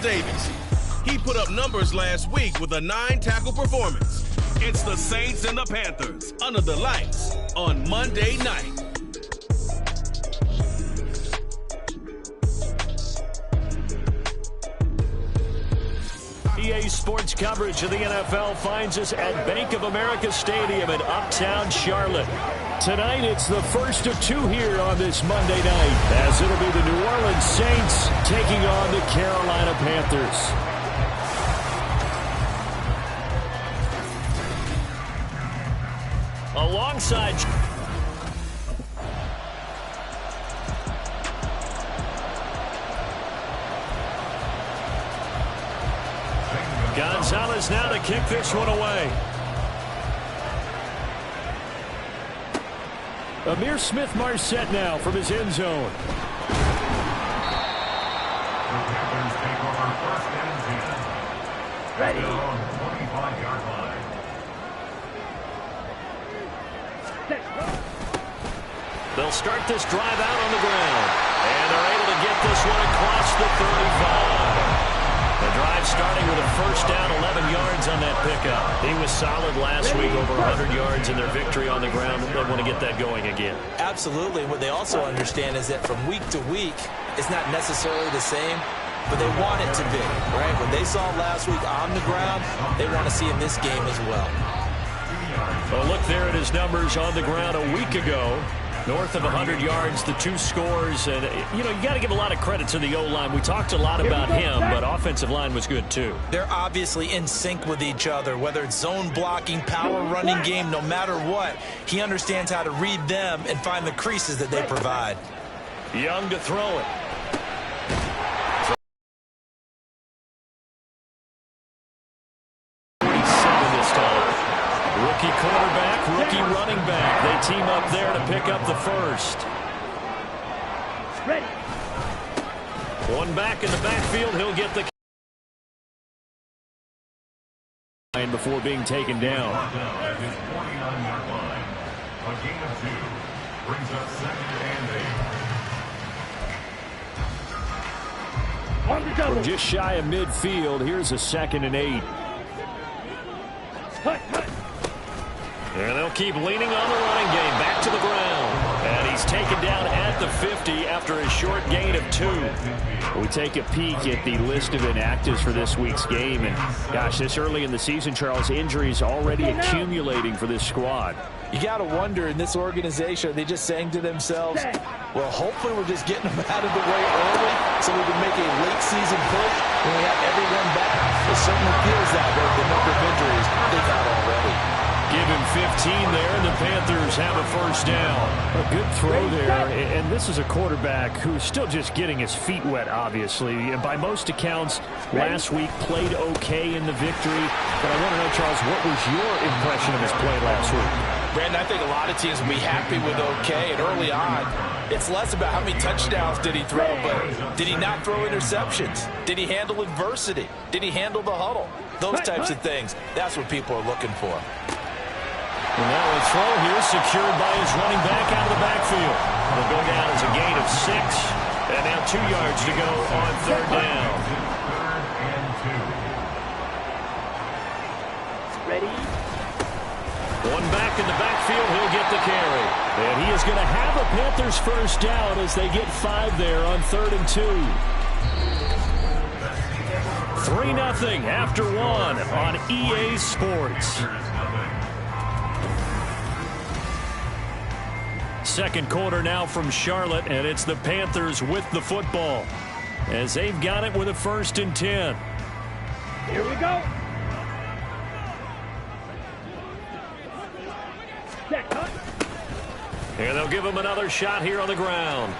Davis. He put up numbers last week with a 9-tackle performance. It's the Saints and the Panthers under the lights on Monday night. EA Sports coverage of the NFL finds us at Bank of America Stadium in Uptown Charlotte. Tonight, it's the first of two here on this Monday night, as it'll be the New Orleans Saints taking on the Carolina Panthers. Alongside Gonzalez now to kick this one away. Amir Smith-Marset now from his end zone. Ready. They'll start this drive out on the ground. And they're able to get this one across the 35. The drive starting with a first down, 11 yards on that pickup. He was solid last week, over 100 yards in their victory on the ground. They want to get that going again. Absolutely. What they also understand is that from week to week, it's not necessarily the same, but they want it to be, right? What they saw last week on the ground, they want to see in this game as well. Well, look there at his numbers on the ground a week ago. North of 100 yards, the two scores. And, you got to give a lot of credit to the O-line. We talked a lot about him, but offensive line was good, too. They're obviously in sync with each other, whether it's zone blocking, power running game, no matter what. He understands how to read them and find the creases that they provide. Young to throw it. Rookie quarterback, rookie running back. They team up there to pick up the first. Ready. One back in the backfield. He'll get the line before being taken down. At his 49-yard line. A gain of 2 brings up 2nd and 8. From just shy of midfield, here's a 2nd and 8. And they'll keep leaning on the running game. Back to the ground. And he's taken down at the 50 after a short gain of 2. We take a peek at the list of inactives for this week's game. And, gosh, this early in the season, Charles, injuries already accumulating for this squad. You got to wonder in this organization, are they just saying to themselves, well, hopefully we're just getting them out of the way early so we can make a late season push when we have everyone back. It certainly feels that way, the number of injuries they've had already. Give him 15 there, and the Panthers have a first down. A good throw there, and this is a quarterback who's still just getting his feet wet, obviously. And by most accounts, last week played okay in the victory. But I want to know, Charles, what was your impression of his play last week? Brandon, I think a lot of teams will be happy with okay, and early on, it's less about how many touchdowns did he throw, but did he not throw interceptions? Did he handle adversity? Did he handle the huddle? Those types of things, that's what people are looking for. And now a throw here secured by his running back out of the backfield. Will go down as a gain of 6, and now 2 yards to go on 3rd down. Ready. One back in the backfield, he'll get the carry. And he is going to have a Panthers first down as they get 5 there on 3rd and 2. 3-0 after 1 on EA Sports. Second quarter now from Charlotte, and it's the Panthers with the football as they've got it with a 1st and 10. Here we go. And they'll give him another shot here on the ground.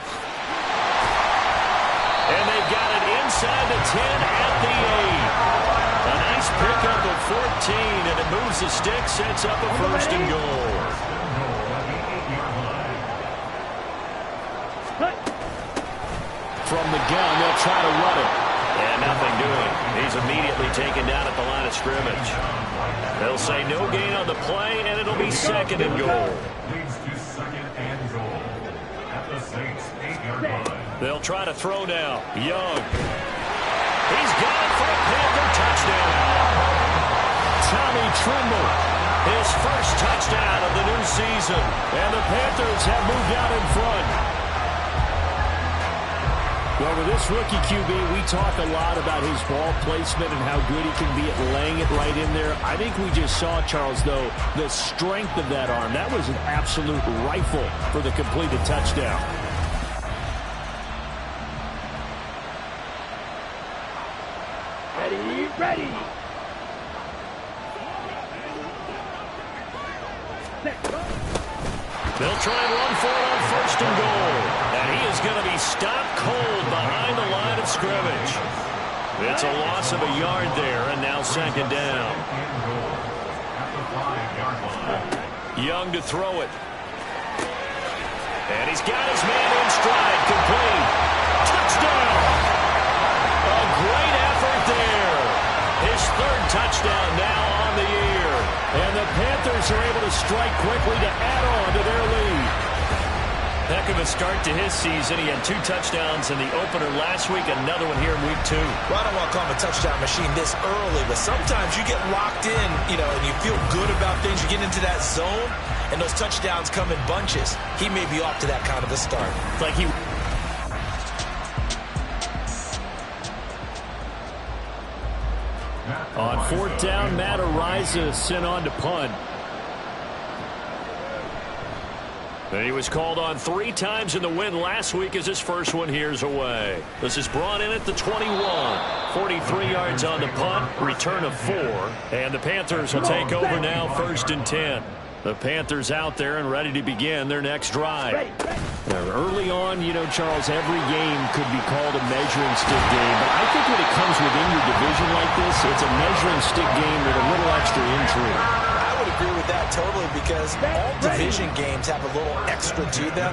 And they've got it inside the 10 at the 8. A nice pickup of 14, and it moves the stick, sets up a 1st and goal. From the gun, they'll try to run it. And nothing doing. He's immediately taken down at the line of scrimmage. They'll say no gain on the play, and it'll be 2nd and goal. Leads to 2nd and goal. At the Saints' 8-yard line. They'll try to throw now. Young. He's got Trimble. His first touchdown of the new season. And the Panthers have moved out in front. Well, with this rookie QB, we talk a lot about his ball placement and how good he can be at laying it right in there. I think we just saw, Charles, though, the strength of that arm. That was an absolute rifle for the completed touchdown. Ready, ready. They'll try and run for it on 1st and goal. And he is going to be stopped cold behind the line of scrimmage. It's a loss of a yard there, and now 2nd down. Young to throw it. And he's got his man in stride, complete. Touchdown! A great effort there. His 3rd touchdown now on the year. And the Panthers are able to strike quickly to add on to their lead. Heck of a start to his season. He had 2 touchdowns in the opener last week, another one here in week 2. Well, I don't want to call him a touchdown machine this early, but sometimes you get locked in, and you feel good about things. You get into that zone, and those touchdowns come in bunches. He may be off to that kind of a start. It's like he... On 4th down, Matt Araiza sent on to punt. And he was called on 3 times in the win last week as his first one here's away. This is brought in at the 21. 43 yards on the punt, return of 4. And the Panthers will take over now 1st and 10. The Panthers out there and ready to begin their next drive. Now, early on, Charles, every game could be called a measuring stick game. But I think when it comes within your division like this, it's a measuring stick game with a little extra intrigue. I would agree with that totally because all division games have a little extra to them.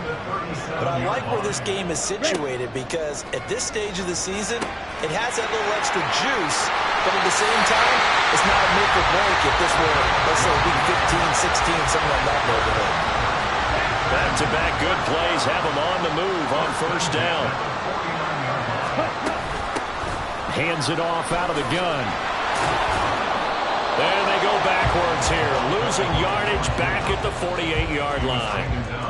But I like where this game is situated because at this stage of the season, it has that little extra juice. But at the same time, it's not a make or break if this were, let's say, week 15, 16, something like that neighborhood. Back-to-back good plays have them on the move on 1st down. Hands it off out of the gun. And they go backwards here, losing yardage back at the 48-yard line.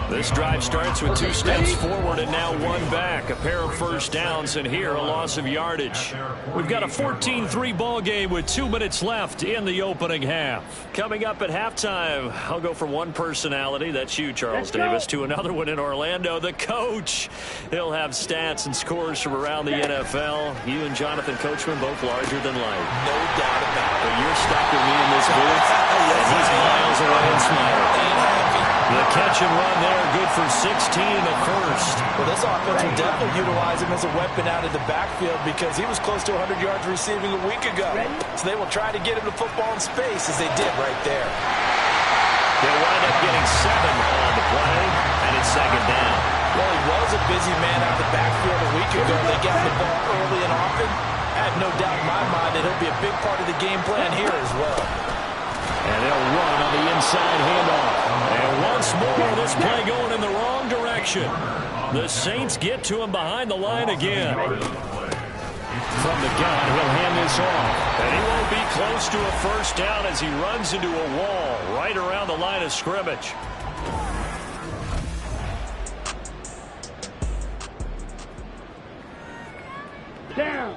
This drive starts with 2 steps forward and now 1 back. A pair of 1st downs, and here a loss of yardage. We've got a 14-3 ball game with 2 minutes left in the opening half. Coming up at halftime, I'll go from one personality, that's you, Charles Davis, to another one in Orlando, the coach. He'll have stats and scores from around the NFL. You and Jonathan Coachman both larger than life. No doubt about it. But you're stuck with me in this booth, and he's miles away and smiling. The catch and run there, good for 16 at 1st. Well, this offense will definitely utilize him as a weapon out of the backfield because he was close to 100 yards receiving a week ago. So they will try to get him the football in space as they did right there. They'll wind up getting 7 on the play, and it's 2nd down. Well, he was a busy man out of the backfield a week ago. They got the ball early and often. I have no doubt in my mind that he'll be a big part of the game plan here as well. And they'll run on the inside handoff. And once more, this play going in the wrong direction. The Saints get to him behind the line again. From the gun, he'll hand this off. And he won't be close to a 1st down as he runs into a wall right around the line of scrimmage. Down.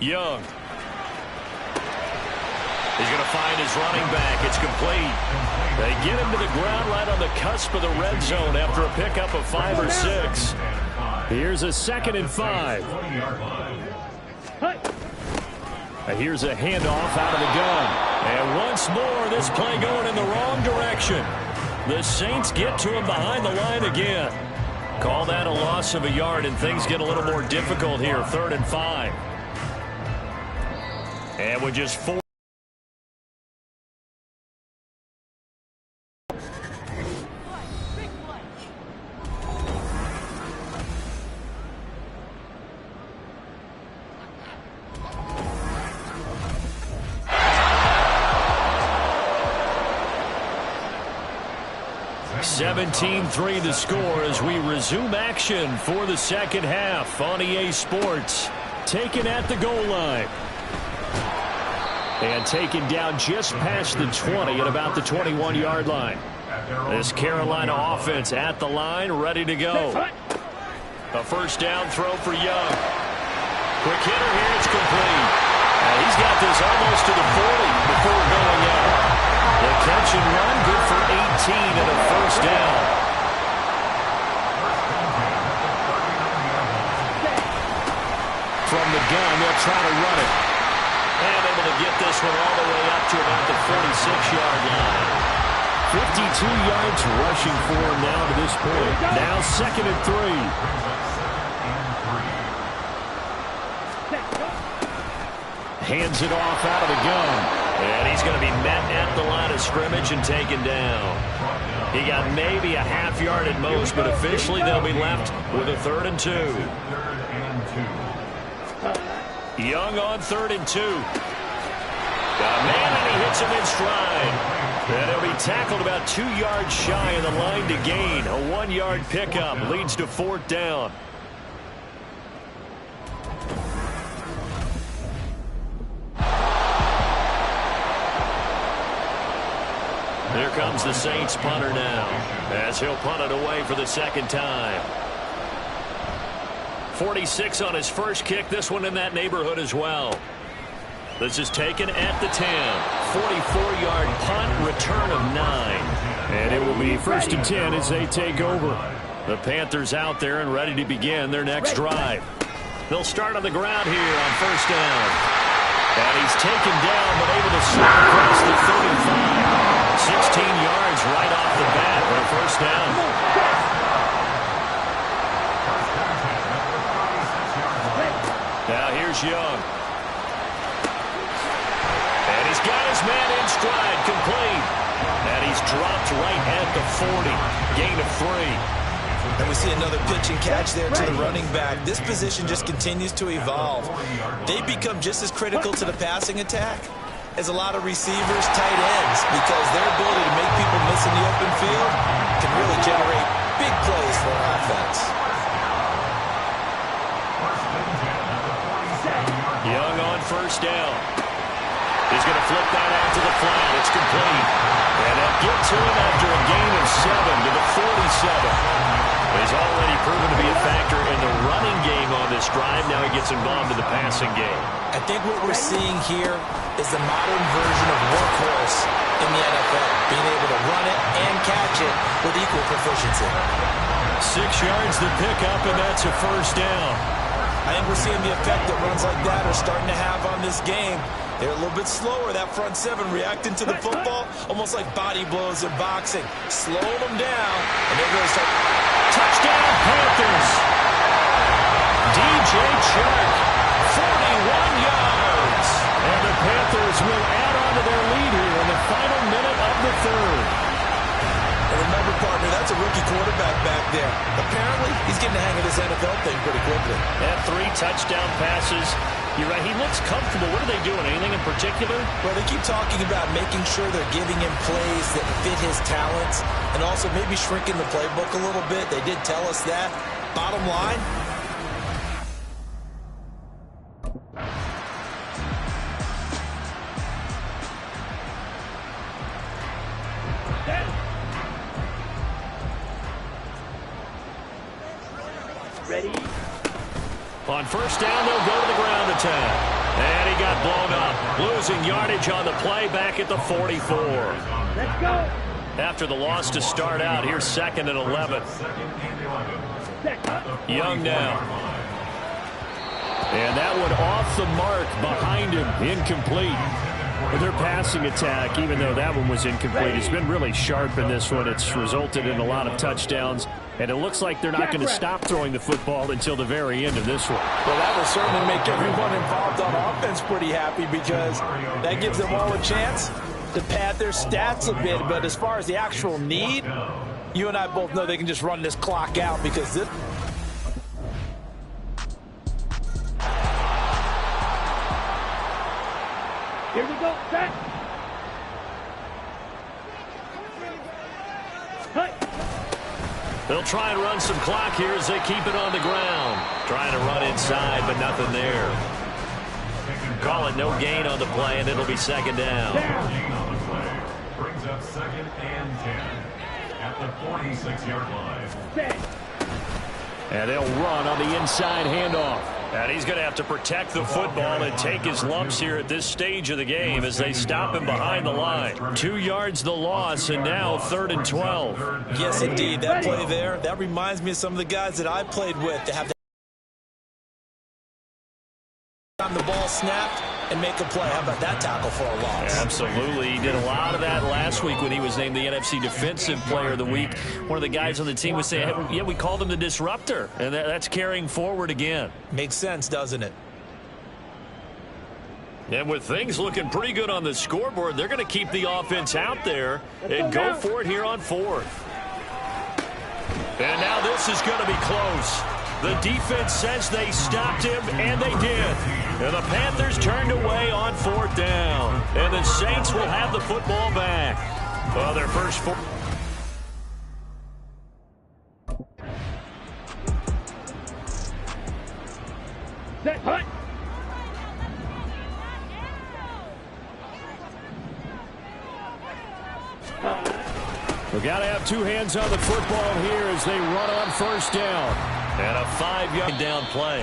Young. He's going to find his running back. It's complete. They get him to the ground right on the cusp of the red zone after a pickup of 5 or 6. Here's a 2nd and 5. And here's a handoff out of the gun. And once more, this play going in the wrong direction. The Saints get to him behind the line again. Call that a loss of a yard, and things get a little more difficult here. 3rd and 5. And with just 4. 17-3 the score as we resume action for the second half on EA Sports. Taken at the goal line. And taken down just past the 20 at about the 21-yard line. This Carolina offense at the line, ready to go. A first down throw for Young. Quick hitter here, it's complete. And he's got this almost to the 40 before going out. The catch and run, good for 18 and a first down. From the gun, they'll try to run it. And able to get this one all the way up to about the 46-yard line. 52 yards rushing for him now to this point. Now 2nd and 3. Hands it off out of the gun. And he's going to be met at the line of scrimmage and taken down. He got maybe a half yard at most, but officially they'll be left with a 3rd and 2. Young on 3rd and 2. Got a man, and he hits him in stride. And he'll be tackled about 2 yards shy of the line to gain. A 1-yard pickup leads to 4th down. Here comes the Saints punter now, as he'll punt it away for the 2nd time. 46 on his first kick, this one in that neighborhood as well. This is taken at the 10. 44-yard punt, return of 9. And it will be 1st and 10 as they take over. The Panthers out there and ready to begin their next drive. They'll start on the ground here on 1st down. And he's taken down, but able to slip across the 35. 16 yards right off the bat for a 1st down. Now here's Young. And he's got his man in stride, complete. And he's dropped right at the 40. Gain of 3. And we see another pitch and catch there to the running back. This position just continues to evolve. They become just as critical to the passing attack as a lot of receivers, tight ends, because their ability to make people miss in the open field can really generate big plays for an offense. Young on 1st down. He's going to flip that out to the flat. It's complete. And they'll get to him after a gain of 7 to the 47. He's already proven to be a factor in the running game on this drive. Now he gets involved in the passing game. I think what we're seeing here is the modern version of workhorse in the NFL, being able to run it and catch it with equal proficiency. 6 yards the pickup, and that's a 1st down. I think we're seeing the effect that runs like that are starting to have on this game. They're a little bit slower, that front 7 reacting to the football, almost like body blows in boxing. Slow them down, and they're going to start. Touchdown, Panthers. DJ Chark, 41 yards. And the Panthers will add on to their lead here in the final minute of the 3rd. And remember, partner, that's a rookie quarterback back there. Apparently, he's getting the hang of this NFL thing pretty quickly. Had 3 touchdown passes. You're right, he looks comfortable. What are they doing? Anything in particular? Well, they keep talking about making sure they're giving him plays that fit his talents and also maybe shrinking the playbook a little bit. They did tell us that. Bottom line, Ready? On 1st down, they'll go to the ground attack. And he got blown up. Losing yardage on the play back at the 44. Let's go. After the loss to start out, here's 2nd and 11. Young now. And that one off the mark behind him. Incomplete. But their passing attack, even though that one was incomplete, has been really sharp in this one. It's resulted in a lot of touchdowns. And it looks like they're not going to stop throwing the football until the very end of this one. well, that will certainly make everyone involved on offense pretty happy because that gives them all a chance to pad their stats a bit. But as far as the actual need, you and I both know they can just run this clock out because this. Here we go. Set. Hey. They'll try and run some clock here as they keep it on the ground. Trying to run inside, but nothing there. Call it no gain on the play, and it'll be second down. Gain on the play brings up 2nd and 10 at the 46-yard line. And they'll run on the inside handoff. And he's going to have to protect the football and take his lumps here at this stage of the game as they stop him behind the line. 2 yards the loss, and now 3rd and 12. Yes, indeed. That play there, that reminds me of some of the guys that I played with to have the ball snapped and make a play. How about that tackle for a loss? Absolutely. He did a lot of that last week when he was named the NFC Defensive Player of the Week. One of the guys on the team was saying, hey, yeah, we called him the disruptor, and that's carrying forward again. Makes sense, doesn't it? And with things looking pretty good on the scoreboard, they're going to keep the offense out there and go for it here on 4th. And now this is going to be close. The defense says they stopped him, and they did. And the Panthers turned away on 4th down. And the Saints will have the football back. Well, their first 4. Set, hut. We've got to have 2 hands on the football here as they run on 1st down. And a 5-yard down play.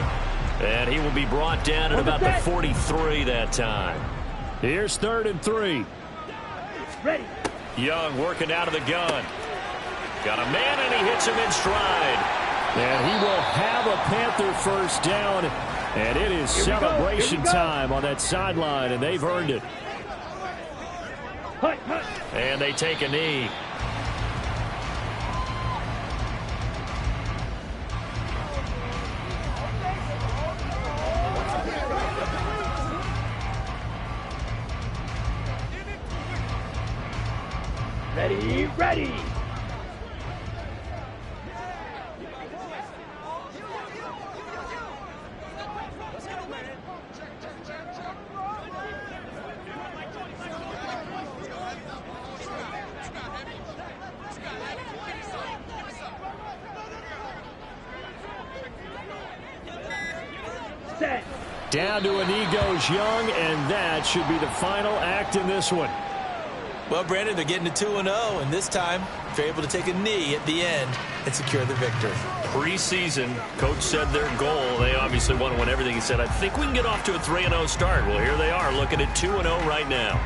And he will be brought down at about the 43 that time. Here's 3rd and 3. Ready. Young working out of the gun. Got a man, and he hits him in stride. And he will have a Panther first down. And it is celebration time on that sideline, and they've earned it. Hut, hut. And they take a knee. Ready, ready. Set. Down to a knee goes Young, and that should be the final act in this one. Well, Brandon, they're getting to 2-0, and this time they're able to take a knee at the end and secure the victory. Preseason, coach said their goal, they obviously want to win everything. He said, I think we can get off to a 3-0 start. Well, here they are looking at 2-0 right now.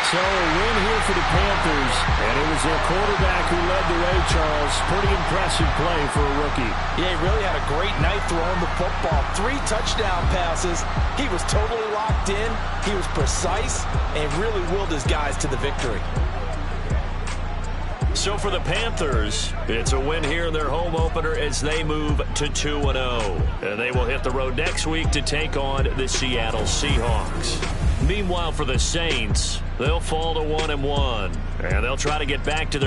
So a win here for the Panthers, and it was their quarterback who led the way, Charles. Pretty impressive play for a rookie. Yeah, he really had a great night throwing the football. 3 touchdown passes. He was totally locked in. He was precise and really willed his guys to the victory. So for the Panthers, it's a win here in their home opener as they move to 2-0. And they will hit the road next week to take on the Seattle Seahawks. Meanwhile, for the Saints, they'll fall to 1-1, and they'll try to get back to their